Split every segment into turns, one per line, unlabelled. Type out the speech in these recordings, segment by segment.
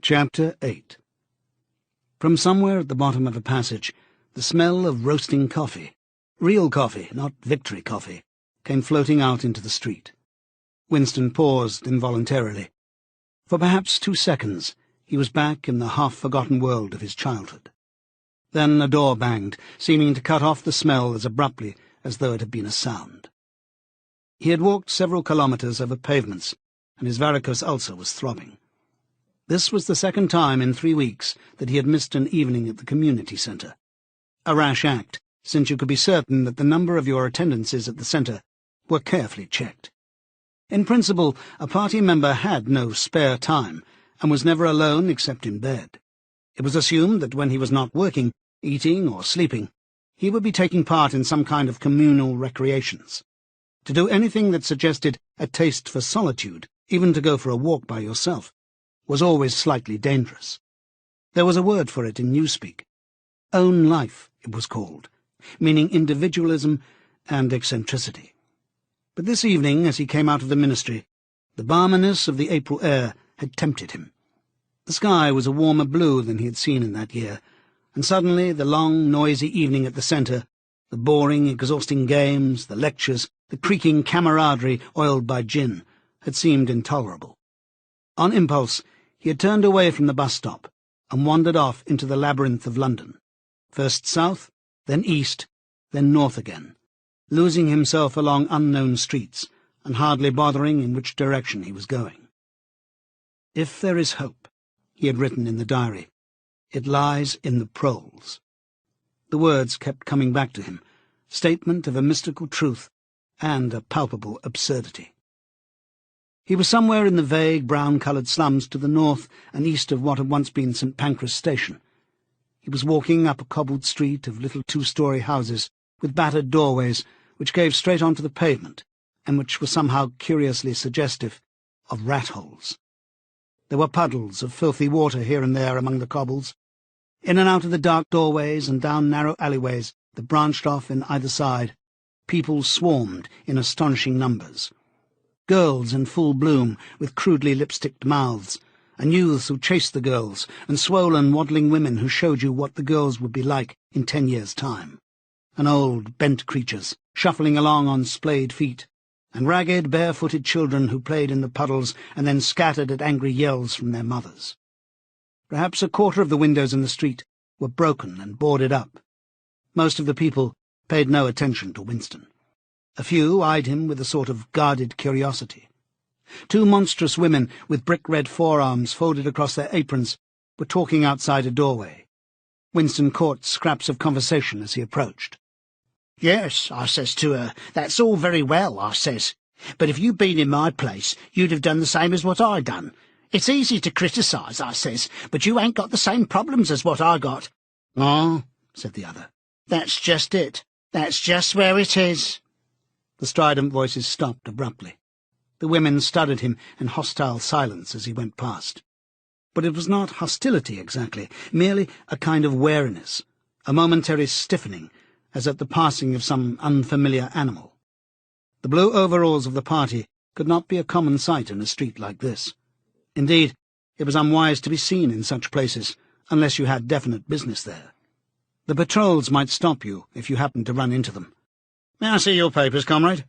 Chapter 8. From somewhere at the bottom of a passage, the smell of roasting coffee, real coffee, not Victory coffee, came floating out into the street. Winston paused involuntarily. For perhaps 2 seconds, he was back in the half-forgotten world of his childhood. Then a door banged, seeming to cut off the smell as abruptly as though it had been a sound. He had walked several kilometres over pavements, and his varicose ulcer was throbbing. This was the second time in 3 weeks that he had missed an evening at the community centre. A rash act, since you could be certain that the number of your attendances at the centre were carefully checked. In principle, a party member had no spare time, and was never alone except in bed. It was assumed that when he was not working, eating, or sleeping, he would be taking part in some kind of communal recreations. To do anything that suggested a taste for solitude, even to go for a walk by yourself, was always slightly dangerous. There was a word for it in newspeak. Own life, it was called, meaning individualism and eccentricity. But this evening, as he came out of the ministry, the balminess of the April air had tempted him. The sky was a warmer blue than he had seen in that year, and suddenly the long, noisy evening at the centre, the boring, exhausting games, the lectures, the creaking camaraderie oiled by gin, had seemed intolerable. On impulse, he had turned away from the bus stop and wandered off into the labyrinth of London, first south, then east, then north again, losing himself along unknown streets and hardly bothering in which direction he was going. "If there is hope," he had written in the diary, "it lies in the proles." The words kept coming back to him, statement of a mystical truth and a palpable absurdity. He was somewhere in the vague brown-coloured slums to the north and east of what had once been St. Pancras Station. He was walking up a cobbled street of little 2-storey houses with battered doorways which gave straight onto the pavement and which were somehow curiously suggestive of rat-holes. There were puddles of filthy water here and there among the cobbles. In and out of the dark doorways and down narrow alleyways that branched off in either side, people swarmed in astonishing numbers. Girls in full bloom, with crudely lipsticked mouths, and youths who chased the girls, and swollen, waddling women who showed you what the girls would be like in 10 years' time, and old, bent creatures, shuffling along on splayed feet, and ragged, bare-footed children who played in the puddles and then scattered at angry yells from their mothers. Perhaps a quarter of the windows in the street were broken and boarded up. Most of the people paid no attention to Winston. A few eyed him with a sort of guarded curiosity. 2 monstrous women with brick-red forearms folded across their aprons were talking outside a doorway. Winston caught scraps of conversation as he approached. "Yes," I says to her, "that's all very well," I says, "but if you'd been in my place, you'd have done the same as what I done. It's easy to criticise," I says, "but you ain't got the same problems as what I got." "Oh," said the other, "that's just it. That's just where it is." The strident voices stopped abruptly. The women studied him in hostile silence as he went past. But it was not hostility exactly, merely a kind of wariness, a momentary stiffening, as at the passing of some unfamiliar animal. The blue overalls of the party could not be a common sight in a street like this. Indeed, it was unwise to be seen in such places, unless you had definite business there. The patrols might stop you if you happened to run into them. "May I see your papers, comrade?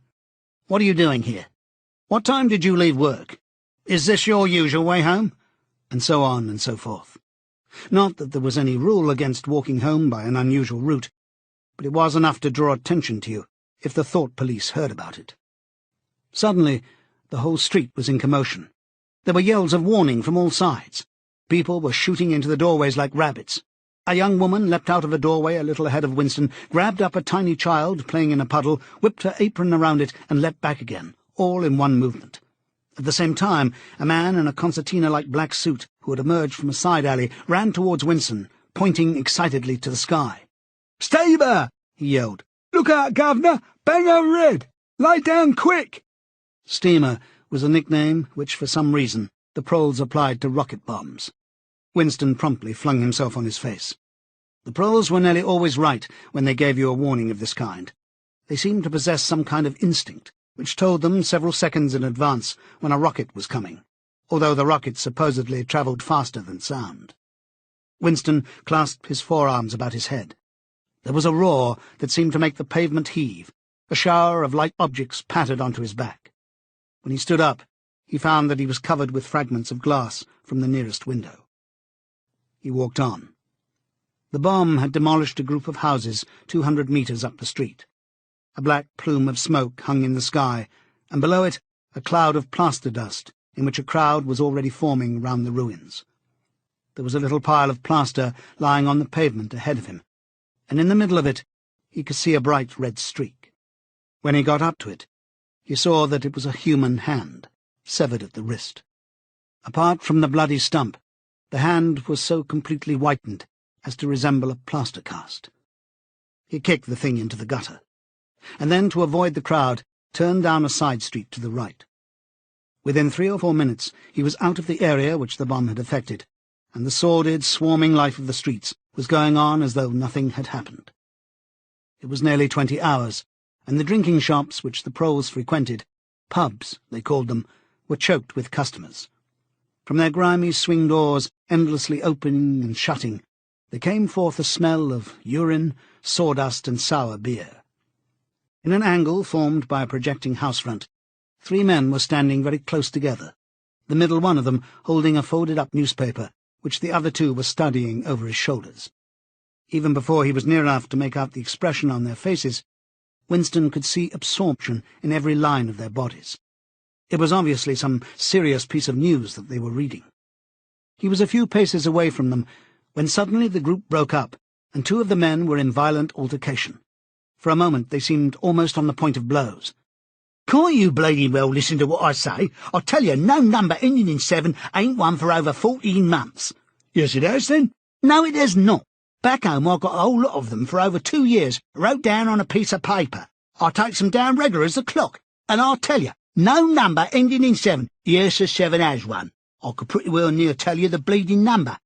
What are you doing here? What time did you leave work? Is this your usual way home?" And so on and so forth. Not that there was any rule against walking home by an unusual route, but it was enough to draw attention to you if the thought police heard about it. Suddenly, the whole street was in commotion. There were yells of warning from all sides. People were shooting into the doorways like rabbits. A young woman leapt out of a doorway a little ahead of Winston, grabbed up a tiny child playing in a puddle, whipped her apron around it, and leapt back again, all in one movement. At the same time, a man in a concertina-like black suit, who had emerged from a side alley, ran towards Winston, pointing excitedly to the sky. "Stay there!" he yelled. "Look out, governor! Bang over red! Lie down quick!" Steamer was a nickname which, for some reason, the proles applied to rocket bombs. Winston promptly flung himself on his face. The proles were nearly always right when they gave you a warning of this kind. They seemed to possess some kind of instinct, which told them several seconds in advance when a rocket was coming, although the rockets supposedly travelled faster than sound. Winston clasped his forearms about his head. There was a roar that seemed to make the pavement heave. A shower of light objects pattered onto his back. When he stood up, he found that he was covered with fragments of glass from the nearest window. He walked on. The bomb had demolished a group of houses 200 metres up the street. A black plume of smoke hung in the sky, and below it a cloud of plaster dust in which a crowd was already forming round the ruins. There was a little pile of plaster lying on the pavement ahead of him, and in the middle of it he could see a bright red streak. When he got up to it, he saw that it was a human hand, severed at the wrist. Apart from the bloody stump, the hand was so completely whitened as to resemble a plaster cast. He kicked the thing into the gutter, and then, to avoid the crowd, turned down a side street to the right. Within 3 or 4 minutes he was out of the area which the bomb had affected, and the sordid, swarming life of the streets was going on as though nothing had happened. It was nearly 20 hours, and the drinking shops which the proles frequented, pubs they called them, were choked with customers. From their grimy swing doors, endlessly opening and shutting, there came forth a smell of urine, sawdust, and sour beer. In an angle formed by a projecting house front, 3 men were standing very close together, the middle one of them holding a folded-up newspaper, which the other 2 were studying over his shoulders. Even before he was near enough to make out the expression on their faces, Winston could see absorption in every line of their bodies. It was obviously some serious piece of news that they were reading. He was a few paces away from them when suddenly the group broke up, and 2 of the men were in violent altercation. For a moment they seemed almost on the point of blows. "Can't you bloody well listen to what I say? I tell you, no number ending in 7 ain't one for over 14 months. "Yes, it has, then." "No, it has not. Back home I got a whole lot of them for over 2 years, wrote down on a piece of paper. I takes them down regular as the clock, and I'll tell you, no number ending in 7. Yes, the 7 has one. I could pretty well near tell you the bleeding number.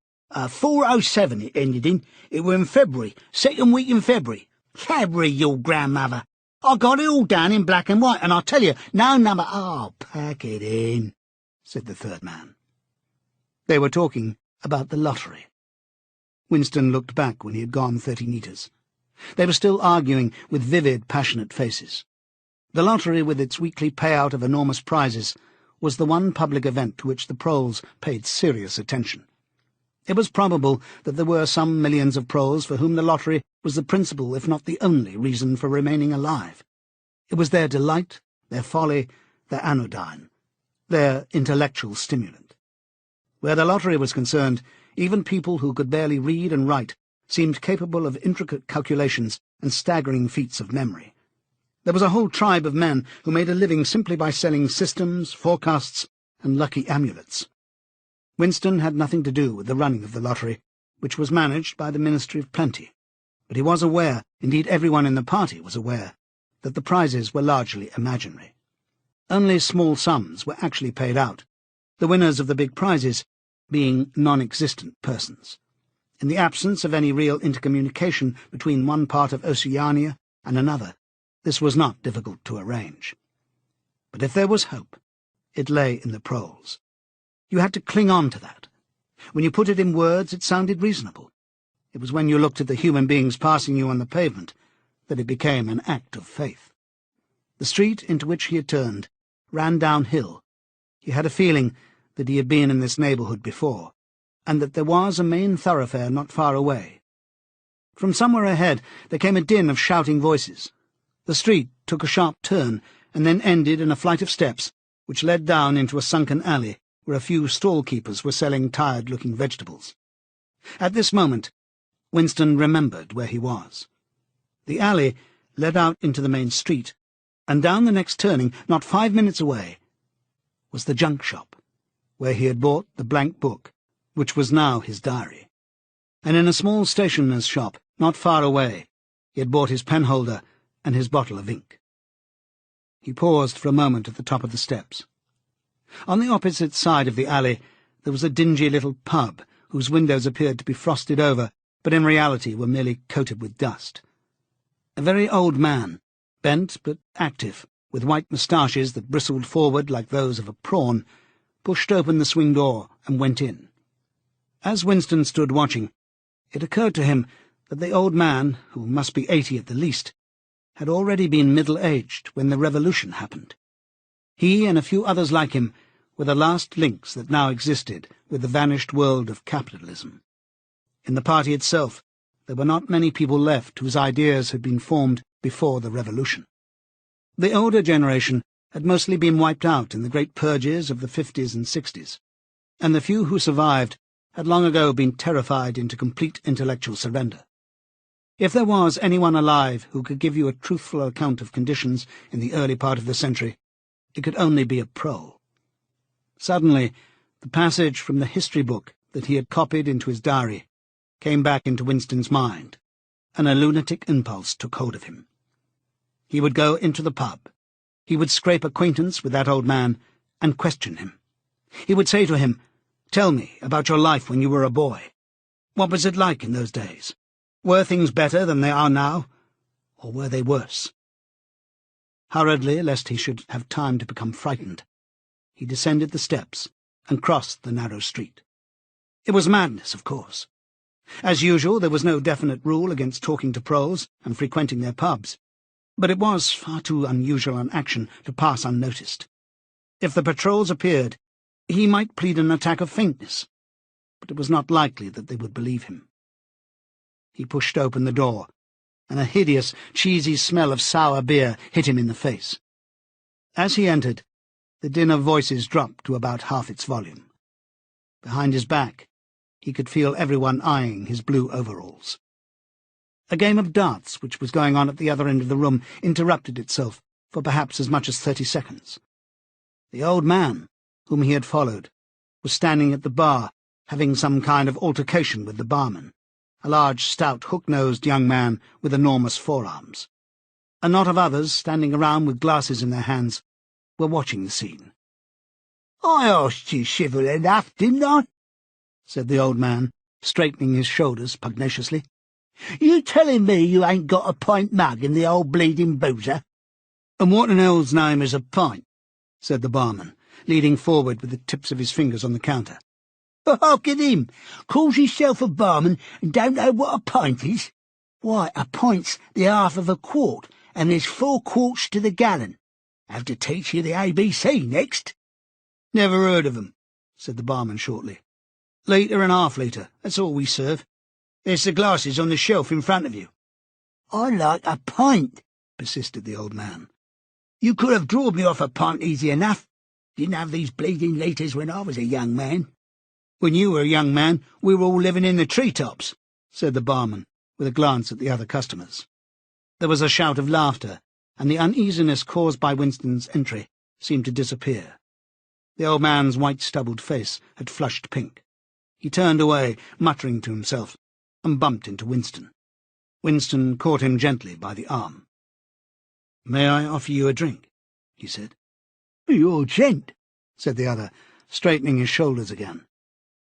407 it ended in. It were in February, 2nd week in February. February, your grandmother. I got it all down in black and white, and I tell you, no number—" "Oh, pack it in," said the third man. They were talking about the lottery. Winston looked back when he had gone 30 metres. They were still arguing with vivid, passionate faces. The lottery, with its weekly payout of enormous prizes, was the one public event to which the proles paid serious attention. It was probable that there were some millions of proles for whom the lottery was the principal, if not the only, reason for remaining alive. It was their delight, their folly, their anodyne, their intellectual stimulant. Where the lottery was concerned, even people who could barely read and write seemed capable of intricate calculations and staggering feats of memory. There was a whole tribe of men who made a living simply by selling systems, forecasts, and lucky amulets. Winston had nothing to do with the running of the lottery, which was managed by the Ministry of Plenty, but he was aware, indeed everyone in the party was aware, that the prizes were largely imaginary. Only small sums were actually paid out, the winners of the big prizes being non-existent persons. In the absence of any real intercommunication between one part of Oceania and another, this was not difficult to arrange. But if there was hope, it lay in the proles. You had to cling on to that. When you put it in words, it sounded reasonable. It was when you looked at the human beings passing you on the pavement that it became an act of faith. The street into which he had turned ran downhill. He had a feeling that he had been in this neighbourhood before, and that there was a main thoroughfare not far away. From somewhere ahead there came a din of shouting voices. The street took a sharp turn, and then ended in a flight of steps which led down into a sunken alley where a few stall-keepers were selling tired-looking vegetables. At this moment, Winston remembered where he was. The alley led out into the main street, and down the next turning, not 5 minutes away, was the junk shop, where he had bought the blank book, which was now his diary. And in a small stationer's shop, not far away, he had bought his penholder and his bottle of ink. He paused for a moment at the top of the steps. On the opposite side of the alley there was a dingy little pub, whose windows appeared to be frosted over, but in reality were merely coated with dust. A very old man, bent but active, with white moustaches that bristled forward like those of a prawn, pushed open the swing door and went in. As Winston stood watching, it occurred to him that the old man, who must be 80 at the least, had already been middle-aged when the revolution happened. He and a few others like him were the last links that now existed with the vanished world of capitalism. In the party itself, there were not many people left whose ideas had been formed before the revolution. The older generation had mostly been wiped out in the great purges of the 50s and 60s, and the few who survived had long ago been terrified into complete intellectual surrender. If there was anyone alive who could give you a truthful account of conditions in the early part of the century, it could only be a prole. Suddenly, the passage from the history book that he had copied into his diary came back into Winston's mind, and a lunatic impulse took hold of him. He would go into the pub. He would scrape acquaintance with that old man and question him. He would say to him, "Tell me about your life when you were a boy. What was it like in those days? Were things better than they are now, or were they worse?" Hurriedly, lest he should have time to become frightened, he descended the steps and crossed the narrow street. It was madness, of course. As usual, there was no definite rule against talking to proles and frequenting their pubs, but it was far too unusual an action to pass unnoticed. If the patrols appeared, he might plead an attack of faintness, but it was not likely that they would believe him. He pushed open the door, and a hideous, cheesy smell of sour beer hit him in the face. As he entered, the din of voices dropped to about half its volume. Behind his back, he could feel everyone eyeing his blue overalls. A game of darts, which was going on at the other end of the room, interrupted itself for perhaps as much as 30 seconds. The old man, whom he had followed, was standing at the bar, having some kind of altercation with the barman, a large, stout, hook-nosed young man with enormous forearms. A knot of others, standing around with glasses in their hands, were watching the scene. "I asked you civil enough, didn't I?" said the old man, straightening his shoulders pugnaciously. "You telling me you ain't got a pint mug in the old bleeding boozer?" "And what in hell's name is a pint?" said the barman, leaning forward with the tips of his fingers on the counter. "Look at him! Calls himself a barman and don't know what a pint is? Why, a pint's the half of a quart, and there's 4 quarts to the gallon. Have to teach you the ABC next." "Never heard of 'em," said the barman shortly. "Litre and half-litre, that's all we serve. There's the glasses on the shelf in front of you." "I like a pint," persisted the old man. "You could have drawed me off a pint easy enough. Didn't have these bleeding litres when I was a young man." "When you were a young man, we were all living in the tree-tops," said the barman, with a glance at the other customers. There was a shout of laughter, and the uneasiness caused by Winston's entry seemed to disappear. The old man's white-stubbled face had flushed pink. He turned away, muttering to himself, and bumped into Winston. Winston caught him gently by the arm. "May I offer you a drink?" he said. "You're a gent," said the other, straightening his shoulders again.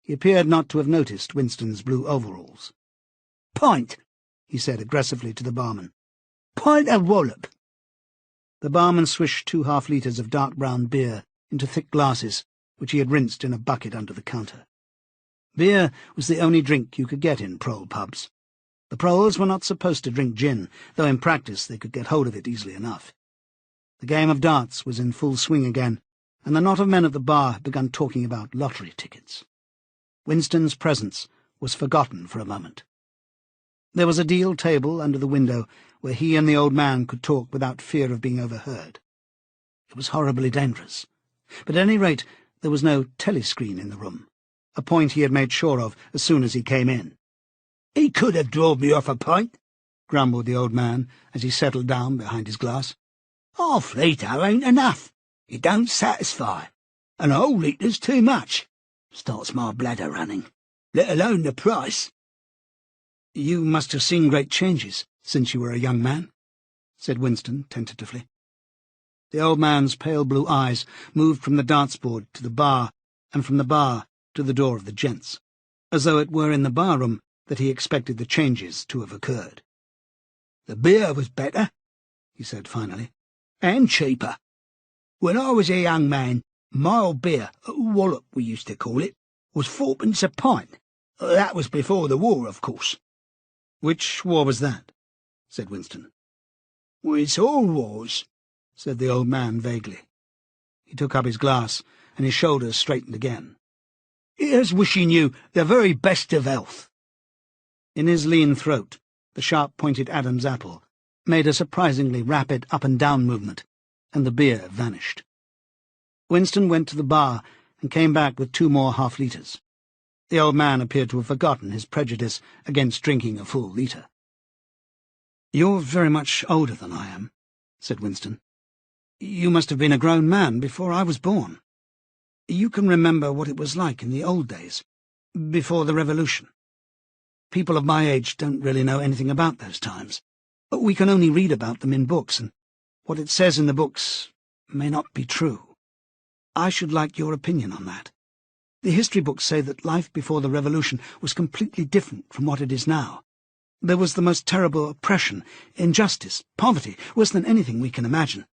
He appeared not to have noticed Winston's blue overalls. "Pint," he said aggressively to the barman. "Pint of wallop." The barman swished 2 half-litres of dark brown beer into thick glasses, which he had rinsed in a bucket under the counter. Beer was the only drink you could get in prole pubs. The proles were not supposed to drink gin, though in practice they could get hold of it easily enough. The game of darts was in full swing again, and the knot of men at the bar had begun talking about lottery tickets. Winston's presence was forgotten for a moment. There was a deal table under the window where he and the old man could talk without fear of being overheard. It was horribly dangerous, but at any rate there was no telescreen in the room, a point he had made sure of as soon as he came in. "He could have drawed me off a pint," grumbled the old man as he settled down behind his glass. "Half-litre ain't enough. It don't satisfy. And a whole litre's too much. Starts my bladder running, let alone the price." "You must have seen great changes since you were a young man," said Winston tentatively. The old man's pale blue eyes moved from the dance-board to the bar, and from the bar to the door of the gents, as though it were in the bar-room that he expected the changes to have occurred. "The beer was better," he said finally, "and cheaper. When I was a young man,
Mild beer, wallop we used to call it, was 4p a pint. That was before the war, of course."
"Which war was that?" said Winston.
"Well, it's all wars,"
said the old man vaguely. He took up his glass, and his shoulders straightened again.
"Here's wishing you the very best of health."
In his lean throat, the sharp-pointed Adam's apple made a surprisingly rapid up-and-down movement, and the beer vanished. Winston went to the bar and came back with 2 more half-litres. The old man appeared to have forgotten his prejudice against drinking a full litre. "You're very much older than I am," said Winston. "You must have been a grown man before I was born. You can remember what it was like in the old days, before the Revolution. People of my age don't really know anything about those times. We can only read about them in books, and what it says in the books may not be true. I should like your opinion on that. The history books say that life before the Revolution was completely different from what it is now. There was the most terrible oppression, injustice, poverty, worse than anything we can imagine.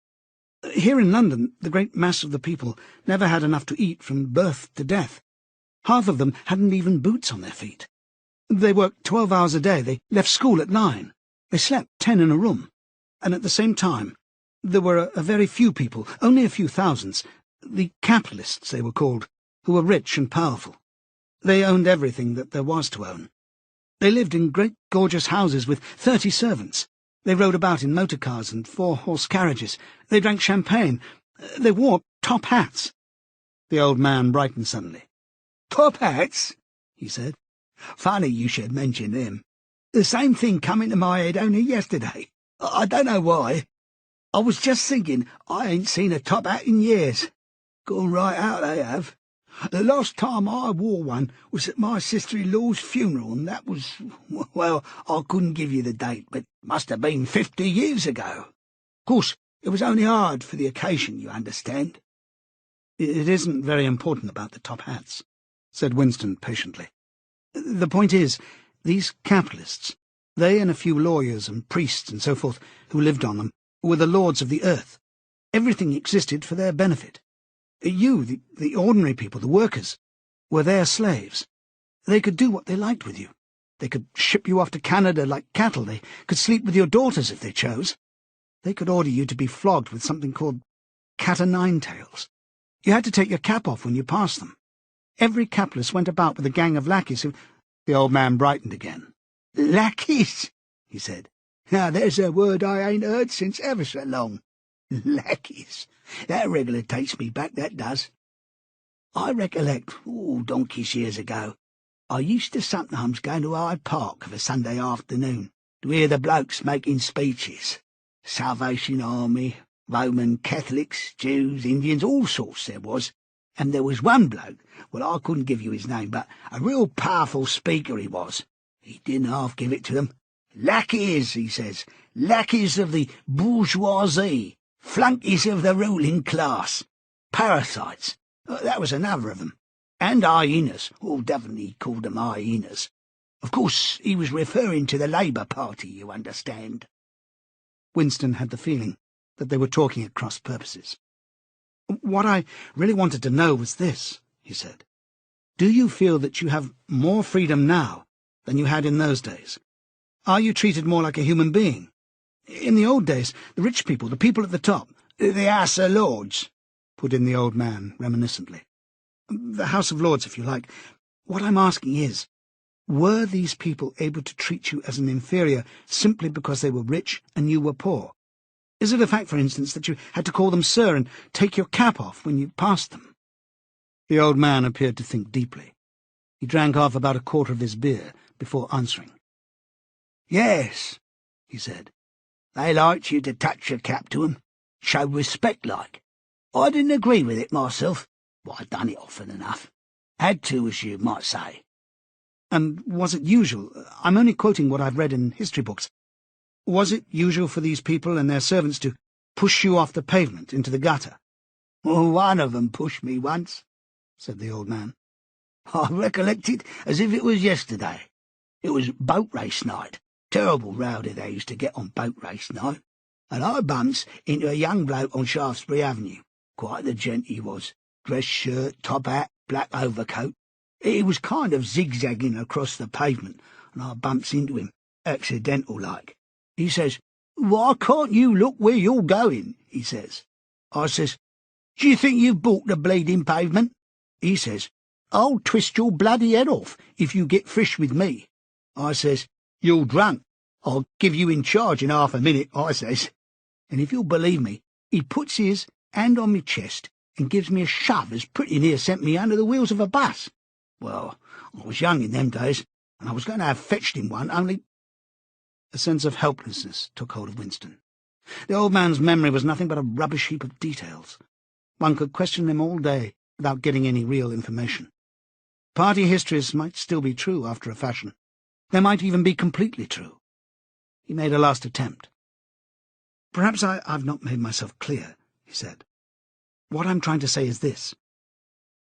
Here in London, the great mass of the people never had enough to eat from birth to death. Half of them hadn't even boots on their feet. They worked 12 hours a day, they left school at 9. They slept 10 in a room. And at the same time, there were a very few people, only a few thousands, the capitalists they were called, who were rich and powerful. They owned everything that there was to own. They lived in great gorgeous houses with 30 servants. They rode about in motor cars and 4-horse carriages. They drank champagne. They wore top hats." The old man brightened suddenly.
"Top hats?" he said. "Funny you should mention them. The same thing come into my head only yesterday. I don't know why. I was just thinking I ain't seen a top hat in years. Gone right out they have. The last time I wore one was at my sister-in-law's funeral, and that was, well, I couldn't give you the date, but must have been 50 years ago. Of course, it was only hard for the occasion, you understand."
"It isn't very important about the top hats," said Winston patiently. "The point is, these capitalists, they and a few lawyers and priests and so forth who lived on them, were the lords of the earth. Everything existed for their benefit. You, the ordinary people, the workers, were their slaves. They could do what they liked with you. They could ship you off to Canada like cattle. They could sleep with your daughters if they chose. They could order you to be flogged with something called cat-o'-nine-tails. You had to take your cap off when you passed them. Every capitalist went about with a gang of lackeys who—" The old man brightened again.
"Lackeys," he said. "Now there's a word I ain't heard since ever so long. Lackeys. That regular takes me back, that does. I recollect, donkey's years ago, I used to sometimes go to Hyde Park of a Sunday afternoon to hear the blokes making speeches. Salvation Army, Roman Catholics, Jews, Indians, all sorts there was. And there was one bloke, well, I couldn't give you his name, but a real powerful speaker he was. He didn't half give it to them. 'Lackeys,' he says, 'lackeys of the bourgeoisie, flunkies of the ruling class, parasites.' That was another of them. And hyenas. Definitely he called them hyenas. Of course, he was referring to the Labour Party, you understand."
Winston had the feeling that they were talking at cross purposes. "What I really wanted to know was this," he said. "Do you feel that you have more freedom now than you had in those days? Are you treated more like a human being? In the old days, the rich people, the people at the top—"
"The House of Lords,"
put in the old man reminiscently. "The House of Lords, if you like. What I'm asking is, were these people able to treat you as an inferior simply because they were rich and you were poor? Is it a fact, for instance, that you had to call them sir and take your cap off when you passed them?" The old man appeared to think deeply. He drank off about a quarter of his beer before answering.
"Yes," he said. "They liked you to touch your cap to 'em, show respect like. I didn't agree with it myself, but I'd done it often enough. Had to, as you might say."
"And was it usual? I'm only quoting what I've read in history books. Was it usual for these people and their servants to push you off the pavement into the gutter?"
"One of them pushed me once," said the old man. "I recollect it as if it was yesterday. It was boat race night. Terrible rowdy they used to get on boat race night. And I bumps into a young bloke on Shaftesbury Avenue. Quite the gent he was. dress shirt, top hat, black overcoat. He was kind of zigzagging across the pavement, and I bumps into him, accidental-like. He says, "Why can't you look where you're going?" he says. I says, "Do you think you've bought the bleeding pavement?" He says, "I'll twist your bloody head off if you get fish with me." I says, "You're drunk. I'll give you in charge in half a minute," I says. And if you'll believe me, he puts his hand on me chest and gives me a shove as pretty near sent me under the wheels of a bus. Well, I was young in them days, and I was going to have fetched him one, only— A sense of helplessness took hold of Winston. The old man's memory was nothing but a rubbish heap of details. One could question him all day without getting any real information. Party histories might still be true after a fashion. They might even be completely true. He made a last attempt. "Perhaps I've not made myself clear," he said. "What I'm trying to say is this.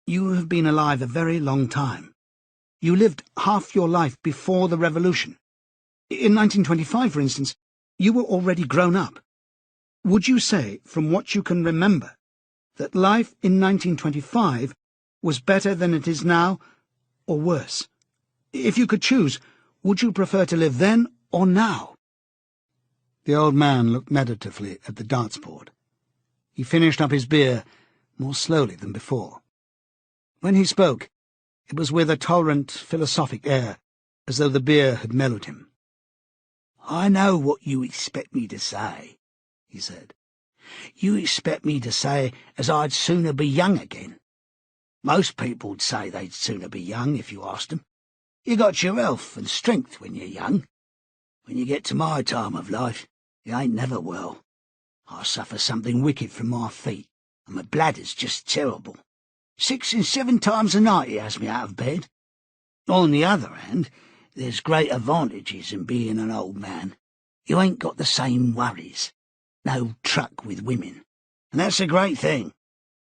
You have been alive a very long time. You lived half your life before the Revolution. In 1925, for instance, you were already grown up. Would you say, from what you can remember, that life in 1925 was better than it is now, or worse? If you could choose, would you prefer to live then or now?" The old man looked meditatively at the darts board. He finished up his beer more slowly than before. When he spoke, it was with a tolerant, philosophic air, as though the beer had mellowed him. "I know what you expect me to say," he said. "You expect me to say as I'd sooner be young again. Most people'd say they'd sooner be young if you asked 'em. You got your health and strength when you're young. When you get to my time of life, you ain't never well. I suffer something wicked from my feet, and my bladder's just terrible. 6 and 7 times a night it has me out of bed. On the other hand, there's great advantages in being an old man. You ain't got the same worries. No truck with women. And that's a great thing.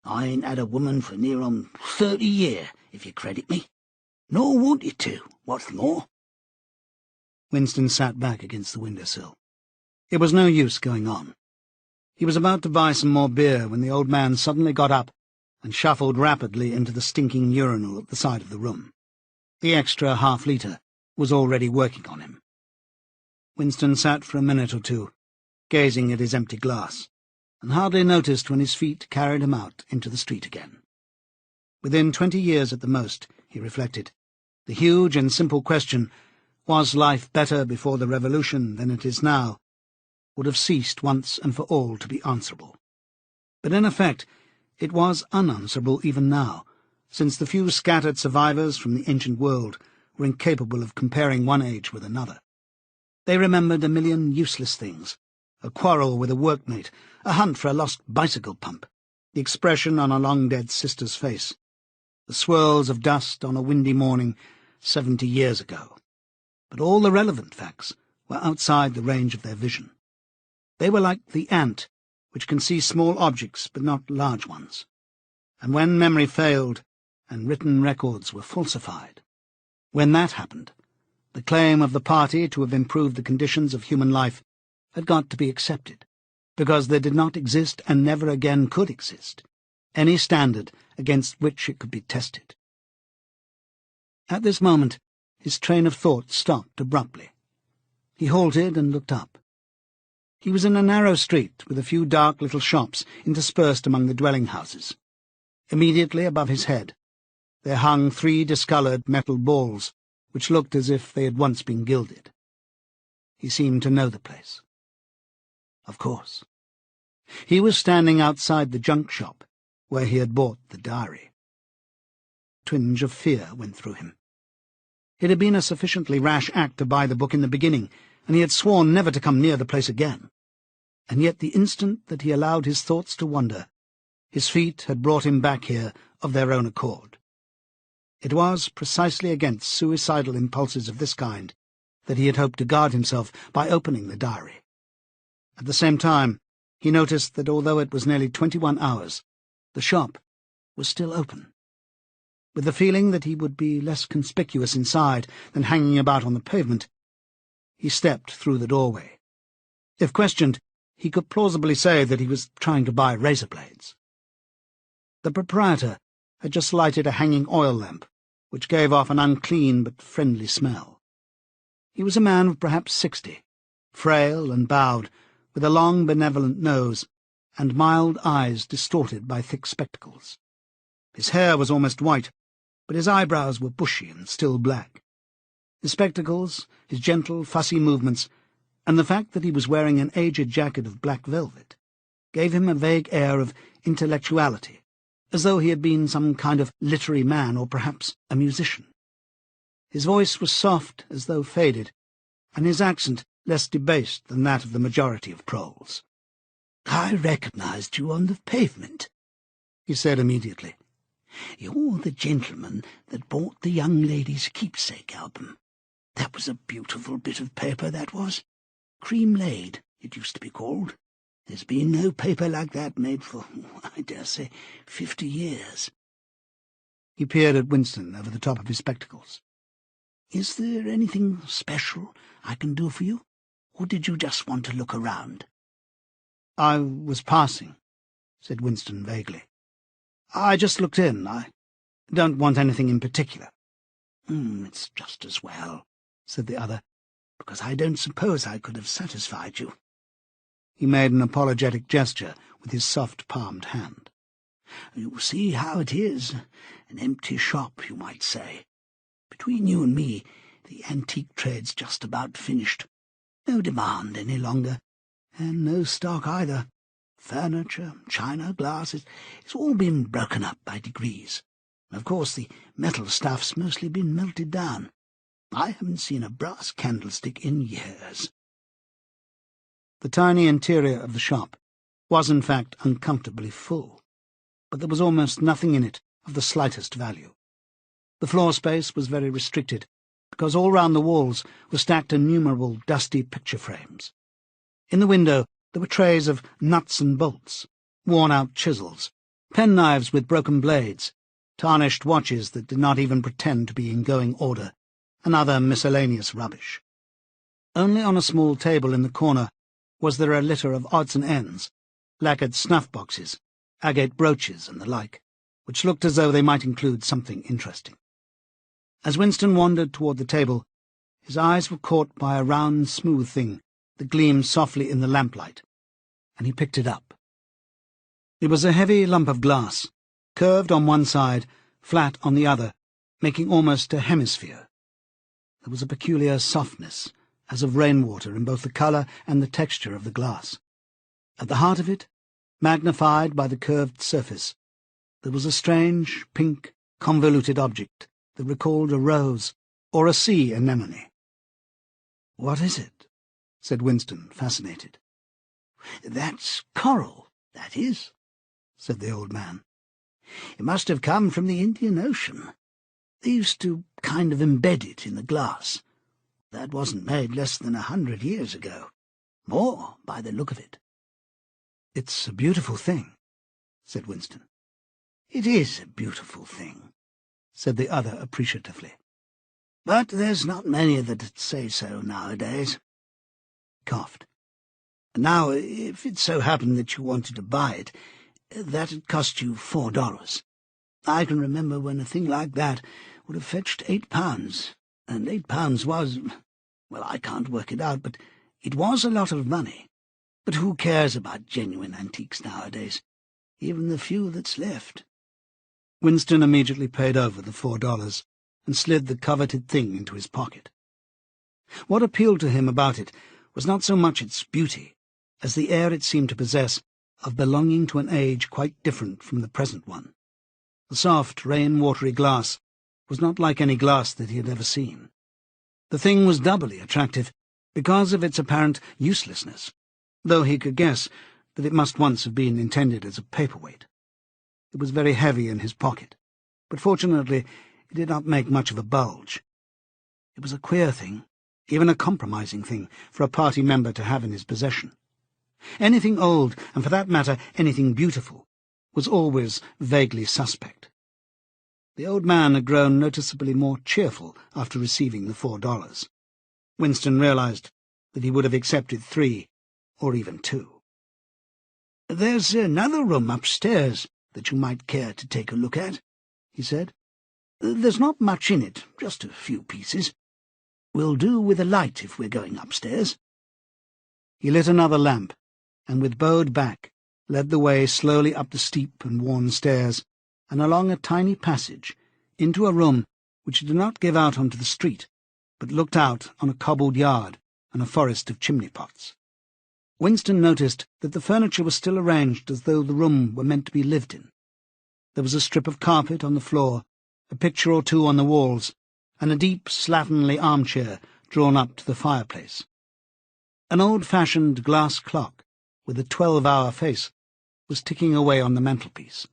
I ain't had a woman for near on 30 year, if you credit me. Nor wanted to, what's more." Winston sat back against the windowsill. It was no use going on. He was about to buy some more beer when the old man suddenly got up and shuffled rapidly into the stinking urinal at the side of the room. The extra half-litre was already working on him. Winston sat for a minute or two, gazing at his empty glass, and hardly noticed when his feet carried him out into the street again. Within 20 years at the most, he reflected, the huge and simple question, was life better before the Revolution than it is now, would have ceased once and for all to be answerable. But in effect, it was unanswerable even now, since the few scattered survivors from the ancient world were incapable of comparing one age with another. They remembered a million useless things, a quarrel with a workmate, a hunt for a lost bicycle pump, the expression on a long-dead sister's face, the swirls of dust on a windy morning 70 years ago. But all the relevant facts were outside the range of their vision. They were like the ant, which can see small objects but not large ones. And when memory failed and written records were falsified, when that happened, the claim of the party to have improved the conditions of human life had got to be accepted, because there did not exist and never again could exist any standard against which it could be tested. At this moment, his train of thought stopped abruptly. He halted and looked up. He was in a narrow street with a few dark little shops interspersed among the dwelling houses. Immediately above his head, there hung 3 discoloured metal balls, which looked as if they had once been gilded. He seemed to know the place. Of course. He was standing outside the junk shop, where he had bought the diary. A twinge of fear went through him. It had been a sufficiently rash act to buy the book in the beginning, and he had sworn never to come near the place again. And yet the instant that he allowed his thoughts to wander, his feet had brought him back here of their own accord. It was precisely against suicidal impulses of this kind that he had hoped to guard himself by opening the diary. At the same time, he noticed that although it was nearly 21 hours, the shop was still open. With the feeling that he would be less conspicuous inside than hanging about on the pavement, he stepped through the doorway. If questioned, he could plausibly say that he was trying to buy razor blades.
The proprietor had just lighted a hanging oil lamp, which gave off an unclean but friendly smell. He was a man of perhaps 60, frail and bowed, with a long benevolent nose and mild eyes distorted by thick spectacles. His hair was almost white, but his eyebrows were bushy and still black. His spectacles, his gentle, fussy movements, and the fact that he was wearing an aged jacket of black velvet, gave him a vague air of intellectuality, as though he had been some kind of literary man or perhaps a musician. His voice was soft as though faded, and his accent less debased than that of the majority of proles.
"I recognized you on the pavement," he said immediately. "You're the gentleman that bought the young lady's keepsake album. That was a beautiful bit of paper, that was. Cream laid, it used to be called. There's been no paper like that made for, I dare say, 50 years.
He peered at Winston over the top of his spectacles.
"Is there anything special I can do for you, or did you just want to look around?"
"I was passing," said Winston vaguely. "I just looked in. I don't want anything in particular."
It's just as well," said the other, "because I don't suppose I could have satisfied you."
He made an apologetic gesture with his soft-palmed hand.
"You see how it is. An empty shop, you might say. Between you and me, the antique trade's just about finished. No demand any longer, and no stock either. Furniture, china, glass, it's all been broken up by degrees. Of course, the metal stuff's mostly been melted down. I haven't seen a brass candlestick in years."
The tiny interior of the shop was in fact uncomfortably full, but there was almost nothing in it of the slightest value. The floor space was very restricted, because all round the walls were stacked innumerable dusty picture frames. In the window there were trays of nuts and bolts, worn-out chisels, penknives with broken blades, tarnished watches that did not even pretend to be in going order, and other miscellaneous rubbish. Only on a small table in the corner was there a litter of odds and ends, lacquered snuff-boxes, agate brooches, and the like, which looked as though they might include something interesting. As Winston wandered toward the table, his eyes were caught by a round, smooth thing that gleamed softly in the lamplight, and he picked it up. It was a heavy lump of glass, curved on one side, flat on the other, making almost a hemisphere. There was a peculiar softness, as of rainwater, in both the colour and the texture of the glass. At the heart of it, magnified by the curved surface, there was a strange, pink, convoluted object that recalled a rose or a sea anemone.
"What is it?" said Winston, fascinated. "That's coral, that is," said the old man. "It must have come from the Indian Ocean. They used to kind of embed it in the glass. That wasn't made less than 100 years ago. More, by the look of it."
"It's a beautiful thing," said Winston.
"It is a beautiful thing," said the other appreciatively. "But there's not many that'd say so nowadays." He coughed. "Now, if it so happened that you wanted to buy it, that'd cost you $4. I can remember when a thing like that would have fetched £8, and £8 was, well, I can't work it out, but it was a lot of money. But who cares about genuine antiques nowadays, even the few that's left?"
Winston immediately paid over the $4 and slid the coveted thing into his pocket. What appealed to him about it was not so much its beauty as the air it seemed to possess of belonging to an age quite different from the present one. The soft, rain-watery glass was not like any glass that he had ever seen. The thing was doubly attractive because of its apparent uselessness, though he could guess that it must once have been intended as a paperweight. It was very heavy in his pocket, but fortunately it did not make much of a bulge. It was a queer thing, even a compromising thing, for a party member to have in his possession. Anything old, and for that matter anything beautiful, was always vaguely suspect. The old man had grown noticeably more cheerful after receiving the $4. Winston realized that he would have accepted 3, or even 2.
"There's another room upstairs," that you might care to take a look at," he said. "There's not much in it, just a few pieces. We'll do with a light if we're going upstairs."
He lit another lamp, and with bowed back led the way slowly up the steep and worn stairs and along a tiny passage into a room which did not give out onto the street, but looked out on a cobbled yard and a forest of chimney-pots. Winston noticed that the furniture was still arranged as though the room were meant to be lived in. There was a strip of carpet on the floor, a picture or two on the walls, and a deep, slatternly armchair drawn up to the fireplace. An old-fashioned glass clock, with a 12-hour face, was ticking away on the mantelpiece.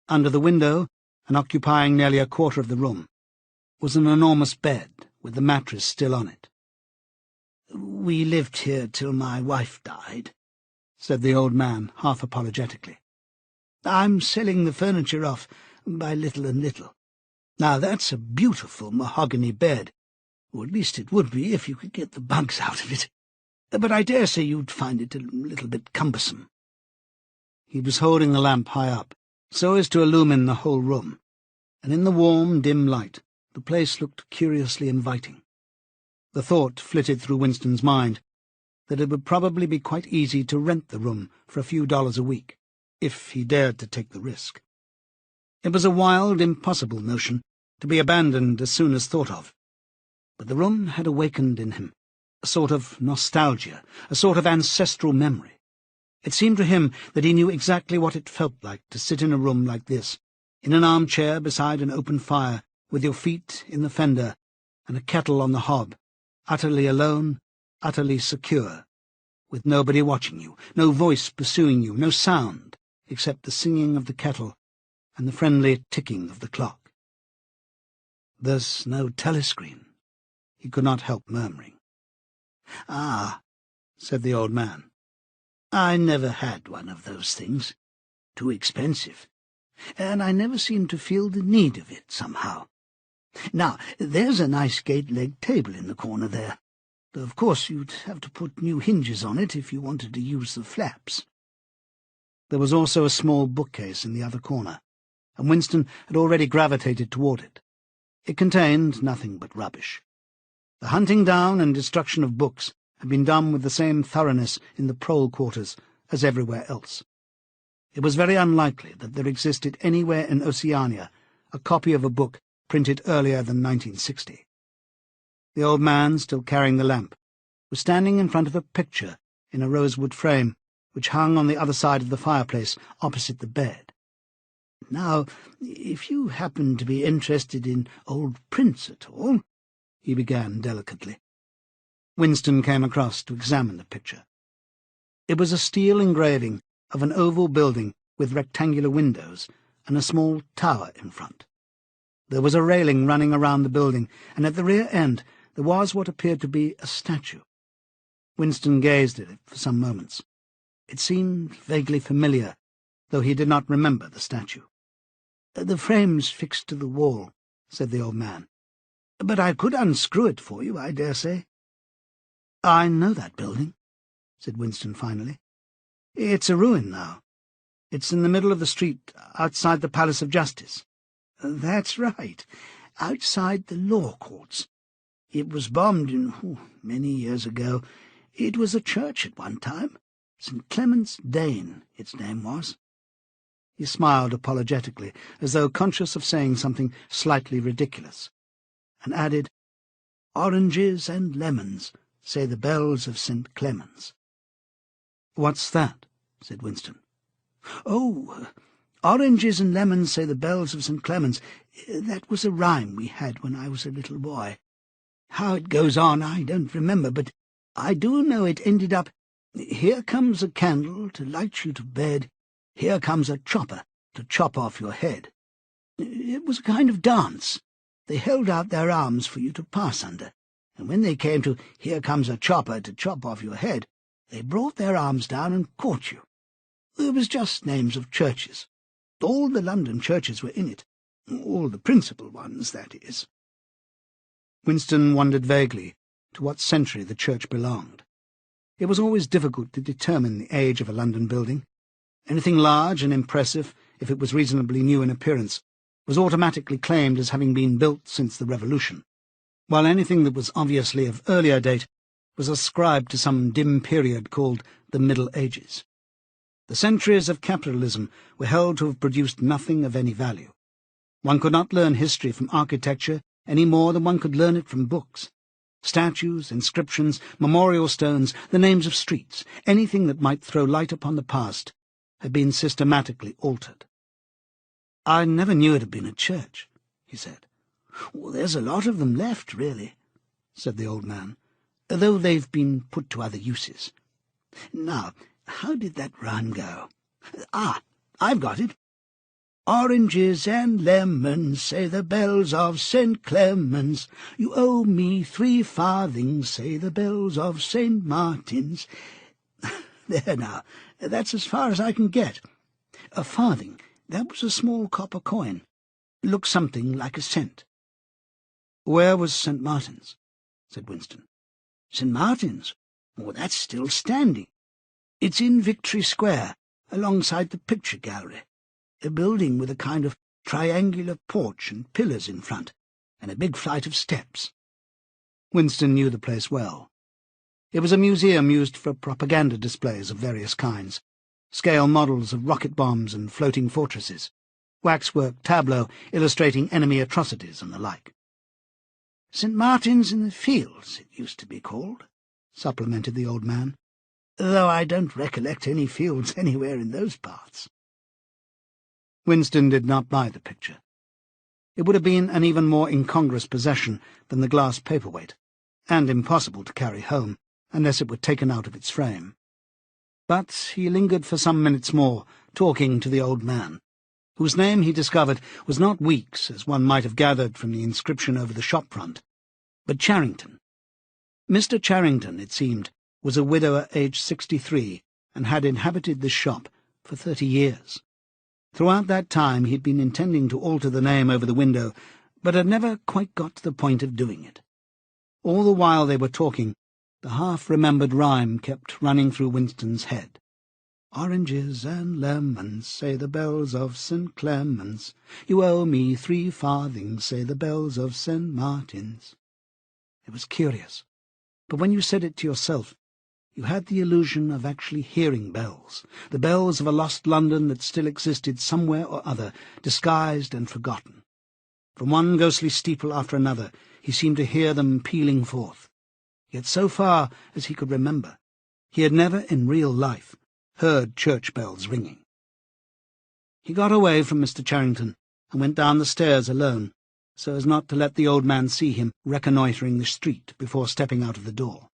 Under the window, and occupying nearly a quarter of the room, was an enormous bed with the mattress still on it.
"We lived here till my wife died,"
said the old man, half apologetically.
"I'm selling the furniture off by little and little. Now that's a beautiful mahogany bed, or at least it would be if you could get the bugs out of it. But I dare say you'd find it a little bit cumbersome."
He was holding the lamp high up, so as to illumine the whole room, and in the warm, dim light the place looked curiously inviting. The thought flitted through Winston's mind that it would probably be quite easy to rent the room for a few dollars a week, if he dared to take the risk. It was a wild, impossible notion, to be abandoned as soon as thought of. But the room had awakened in him a sort of nostalgia, a sort of ancestral memory. It seemed to him that he knew exactly what it felt like to sit in a room like this, in an armchair beside an open fire, with your feet in the fender and a kettle on the hob, utterly alone, utterly secure, with nobody watching you, no voice pursuing you, no sound except the singing of the kettle and the friendly ticking of the clock. "There's no telescreen," he could not help murmuring.
"Ah,"
said the old man.
"I never had one of those things. Too expensive. And I never seemed to feel the need of it, somehow. Now, there's a nice gate-legged table in the corner there, though of course you'd have to put new hinges on it if you wanted to use the flaps."
There was also a small bookcase in the other corner, and Winston had already gravitated toward it. It contained nothing but rubbish. The hunting down and destruction of books had been done with the same thoroughness in the prole quarters as everywhere else. It was very unlikely that there existed anywhere in Oceania a copy of a book printed earlier than 1960. The old man, still carrying the lamp, was standing in front of a picture in a rosewood frame which hung on the other side of the fireplace opposite the bed.
"Now, if you happen to be interested in old prints at all," he began delicately.
Winston came across to examine the picture. It was a steel engraving of an oval building with rectangular windows and a small tower in front. There was a railing running around the building, and at the rear end there was what appeared to be a statue. Winston gazed at it for some moments. It seemed vaguely familiar, though he did not remember the statue.
"The frame's fixed to the wall," said the old man. "But I could unscrew it for you, I dare say."
"I know that building," said Winston finally. "It's a ruin now. It's in the middle of the street, outside the Palace of Justice."
"That's right, outside the law courts. It was bombed many years ago. It was a church at one time. St. Clement's Danes, its name was."
He smiled apologetically, as though conscious of saying something slightly ridiculous, and added,
"Oranges and lemons, say the bells of St. Clement's."
"What's that?" said Winston.
"Oh, oranges and lemons, say the bells of St. Clement's. That was a rhyme we had when I was a little boy. How it goes on I don't remember, but I do know it ended up, 'Here comes a candle to light you to bed. Here comes a chopper to chop off your head.' It was a kind of dance. They held out their arms for you to pass under, and when they came to 'Here comes a chopper to chop off your head,' they brought their arms down and caught you. It was just names of churches. All the London churches were in it. All the principal ones, that is."
Winston wondered vaguely to what century the church belonged. It was always difficult to determine the age of a London building. Anything large and impressive if it was reasonably new in appearance, was automatically claimed as having been built since the Revolution, while anything that was obviously of earlier date was ascribed to some dim period called the Middle Ages. The centuries of capitalism were held to have produced nothing of any value. One could not learn history from architecture any more than one could learn it from books. Statues, inscriptions, memorial stones, the names of streets, anything that might throw light upon the past, had been systematically altered. "I never knew it had been a church," he said.
"Well, there's a lot of them left, really," said the old man, "though they've been put to other uses. Now, how did that rhyme go? Ah, I've got it. Oranges and lemons, say the bells of St. Clement's. You owe me 3 farthings, say the bells of St. Martin's. There now, that's as far as I can get. A farthing, that was a small copper coin. Looked something like a cent."
"Where was St. Martin's?" said Winston.
"St. Martin's? Oh, that's still standing. It's in Victory Square, alongside the picture gallery. A building with a kind of triangular porch and pillars in front, and a big flight of steps."
Winston knew the place well. It was a museum used for propaganda displays of various kinds, scale models of rocket bombs and floating fortresses, waxwork tableaux illustrating enemy atrocities and the like.
"St. Martin's in the Fields, it used to be called," supplemented the old man, "though I don't recollect any fields anywhere in those parts."
Winston did not buy the picture. It would have been an even more incongruous possession than the glass paperweight, and impossible to carry home, unless it were taken out of its frame. But he lingered for some minutes more, talking to the old man, whose name, he discovered, was not Weeks, as one might have gathered from the inscription over the shop front, but Charrington. Mr. Charrington, it seemed, was a widower aged 63, and had inhabited this shop for 30 years. Throughout that time he had been intending to alter the name over the window, but had never quite got to the point of doing it. All the while they were talking, the half-remembered rhyme kept running through Winston's head. "Oranges and lemons, say the bells of St. Clement's. You owe me 3 farthings, say the bells of St. Martin's." It was curious, but when you said it to yourself, you had the illusion of actually hearing bells, the bells of a lost London that still existed somewhere or other, disguised and forgotten. From one ghostly steeple after another he seemed to hear them pealing forth. Yet so far as he could remember, he had never in real life heard church bells ringing. He got away from Mr. Charrington and went down the stairs alone, so as not to let the old man see him reconnoitring the street before stepping out of the door.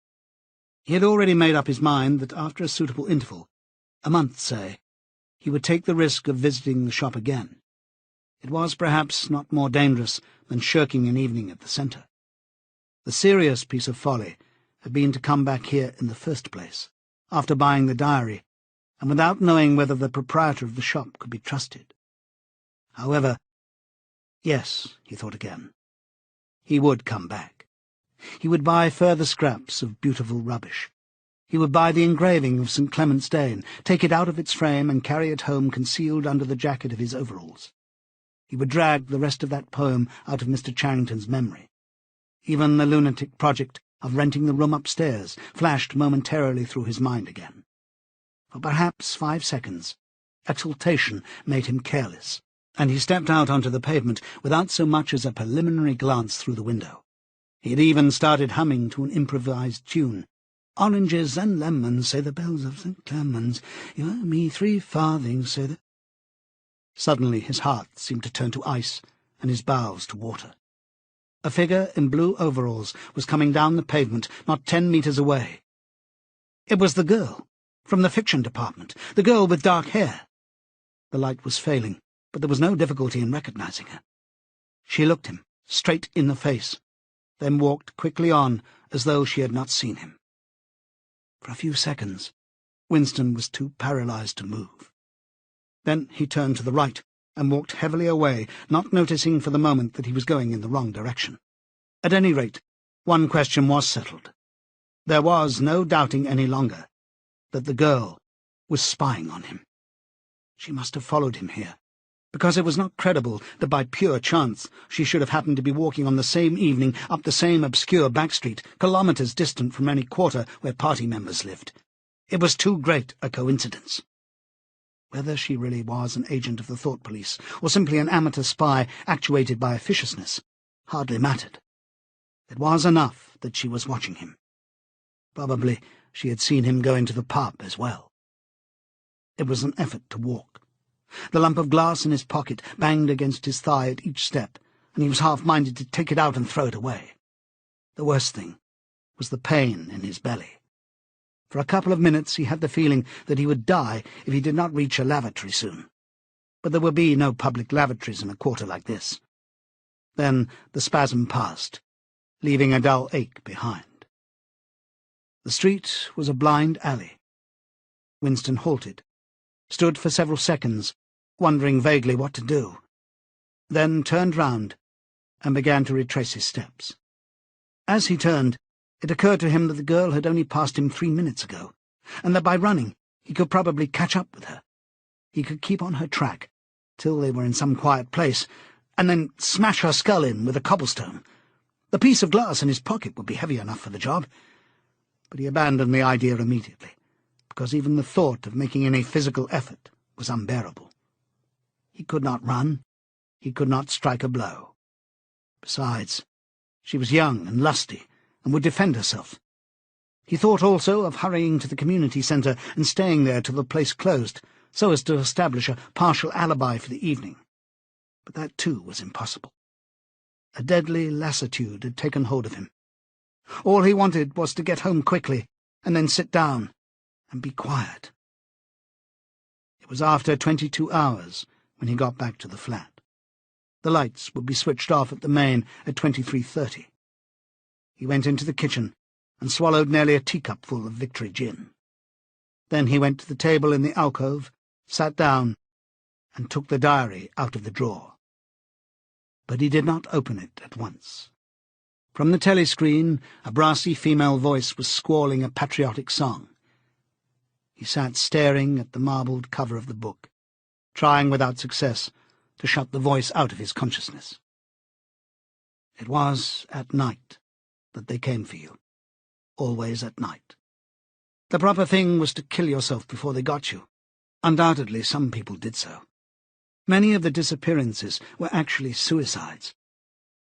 He had already made up his mind that after a suitable interval, a month, say, he would take the risk of visiting the shop again. It was perhaps not more dangerous than shirking an evening at the centre. The serious piece of folly had been to come back here in the first place, after buying the diary, and without knowing whether the proprietor of the shop could be trusted. However, yes, he thought again, he would come back. He would buy further scraps of beautiful rubbish. He would buy the engraving of St. Clement's Day, take it out of its frame and carry it home concealed under the jacket of his overalls. He would drag the rest of that poem out of Mr. Charrington's memory. Even the lunatic project of renting the room upstairs flashed momentarily through his mind again. For perhaps 5 seconds, exultation made him careless, and he stepped out onto the pavement without so much as a preliminary glance through the window. He had even started humming to an improvised tune. "Oranges and lemons, say the bells of St. Clement's. You owe me 3 farthings, say the—" Suddenly his heart seemed to turn to ice and his bowels to water. A figure in blue overalls was coming down the pavement not 10 meters away. It was the girl from the fiction department, the girl with dark hair. The light was failing, but there was no difficulty in recognizing her. She looked him straight in the face, then walked quickly on as though she had not seen him. For a few seconds, Winston was too paralyzed to move. Then he turned to the right and walked heavily away, not noticing for the moment that he was going in the wrong direction. At any rate, one question was settled. There was no doubting any longer that the girl was spying on him. She must have followed him here, because it was not credible that by pure chance she should have happened to be walking on the same evening up the same obscure back street, kilometres distant from any quarter where party members lived. It was too great a coincidence. Whether she really was an agent of the thought police, or simply an amateur spy actuated by officiousness, hardly mattered. It was enough that she was watching him. Probably she had seen him go into the pub as well. It was an effort to walk. The lump of glass in his pocket banged against his thigh at each step, and he was half-minded to take it out and throw it away. The worst thing was the pain in his belly. For a couple of minutes he had the feeling that he would die if he did not reach a lavatory soon. But there would be no public lavatories in a quarter like this. Then the spasm passed, leaving a dull ache behind. The street was a blind alley. Winston halted, stood for several seconds, wondering vaguely what to do, then turned round and began to retrace his steps. As he turned, it occurred to him that the girl had only passed him 3 minutes ago, and that by running he could probably catch up with her. He could keep on her track till they were in some quiet place, and then smash her skull in with a cobblestone. The piece of glass in his pocket would be heavy enough for the job. But he abandoned the idea immediately, because even the thought of making any physical effort was unbearable. He could not run. He could not strike a blow. Besides, she was young and lusty, and would defend herself. He thought also of hurrying to the community centre and staying there till the place closed, so as to establish a partial alibi for the evening. But that too was impossible. A deadly lassitude had taken hold of him. All he wanted was to get home quickly, and then sit down and be quiet. It was after 22 hours when he got back to the flat. The lights would be switched off at the main at 23:30. He went into the kitchen and swallowed nearly a teacupful of Victory gin. Then he went to the table in the alcove, sat down, and took the diary out of the drawer. But he did not open it at once. From the telescreen, a brassy female voice was squalling a patriotic song. He sat staring at the marbled cover of the book, trying without success to shut the voice out of his consciousness. It was at night that they came for you. Always at night. The proper thing was to kill yourself before they got you. Undoubtedly some people did so. Many of the disappearances were actually suicides.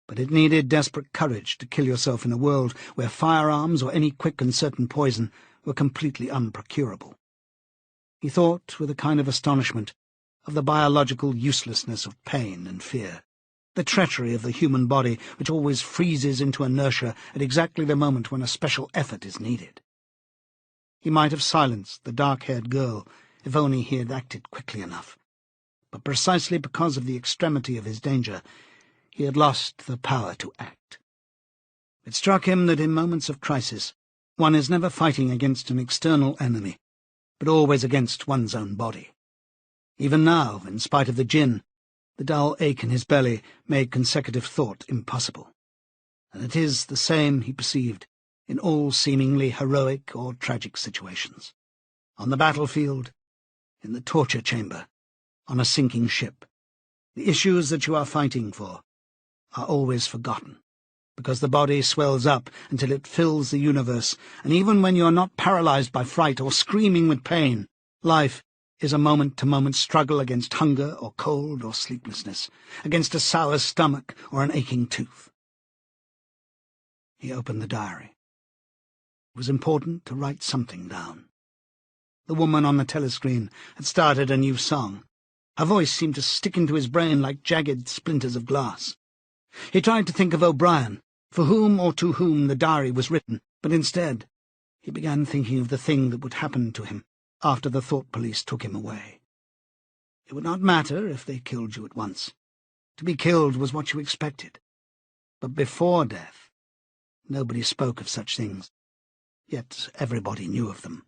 But it needed desperate courage to kill yourself in a world where firearms or any quick and certain poison were completely unprocurable. He thought, with a kind of astonishment, of the biological uselessness of pain and fear, the treachery of the human body which always freezes into inertia at exactly the moment when a special effort is needed. He might have silenced the dark-haired girl if only he had acted quickly enough, but precisely because of the extremity of his danger, he had lost the power to act. It struck him that in moments of crisis one is never fighting against an external enemy, but always against one's own body. Even now, in spite of the gin, the dull ache in his belly made consecutive thought impossible. And it is the same, he perceived, in all seemingly heroic or tragic situations. On the battlefield, in the torture chamber, on a sinking ship. The issues that you are fighting for are always forgotten, because the body swells up until it fills the universe, and even when you are not paralyzed by fright or screaming with pain, life is a moment-to-moment struggle against hunger or cold or sleeplessness, against a sour stomach or an aching tooth. He opened the diary. It was important to write something down. The woman on the telescreen had started a new song. Her voice seemed to stick into his brain like jagged splinters of glass. He tried to think of O'Brien, for whom or to whom the diary was written, but instead he began thinking of the thing that would happen to him after the thought police took him away. It would not matter if they killed you at once. To be killed was what you expected. But before death, nobody spoke of such things, yet everybody knew of them.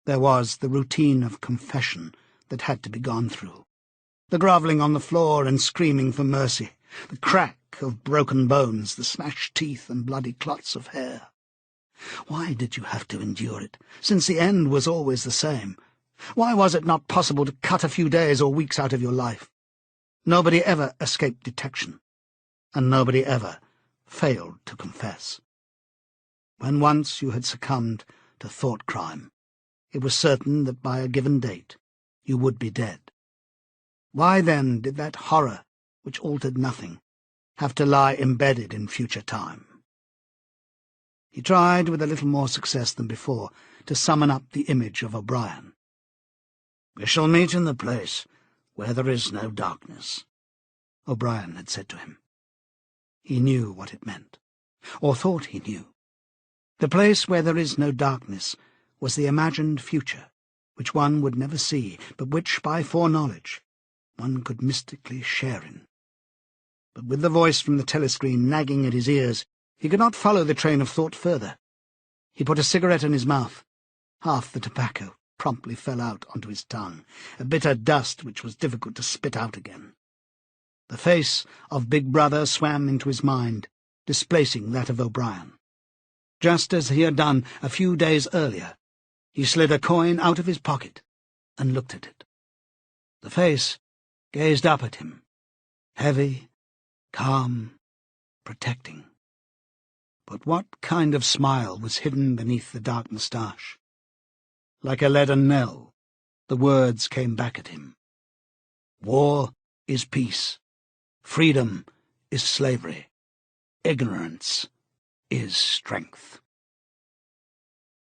There was the routine of confession that had to be gone through, the grovelling on the floor and screaming for mercy, the crack of broken bones, the smashed teeth and bloody clots of hair. Why did you have to endure it, since the end was always the same? Why was it not possible to cut a few days or weeks out of your life? Nobody ever escaped detection, and nobody ever failed to confess. When once you had succumbed to thought crime, it was certain that by a given date you would be dead. Why then did that horror, which altered nothing, have to lie embedded in future time? He tried, with a little more success than before, to summon up the image of O'Brien. "We shall meet in the place where there is no darkness," O'Brien had said to him. He knew what it meant, or thought he knew. The place where there is no darkness was the imagined future, which one would never see, but which, by foreknowledge, one could mystically share in. But with the voice from the telescreen nagging at his ears, he could not follow the train of thought further. He put a cigarette in his mouth. Half the tobacco promptly fell out onto his tongue, a bitter dust which was difficult to spit out again. The face of Big Brother swam into his mind, displacing that of O'Brien. Just as he had done a few days earlier, he slid a coin out of his pocket and looked at it. The face gazed up at him, heavy, calm, protecting. But what kind of smile was hidden beneath the dark moustache? Like a leaden knell, the words came back at him. War is peace. Freedom is slavery. Ignorance is strength.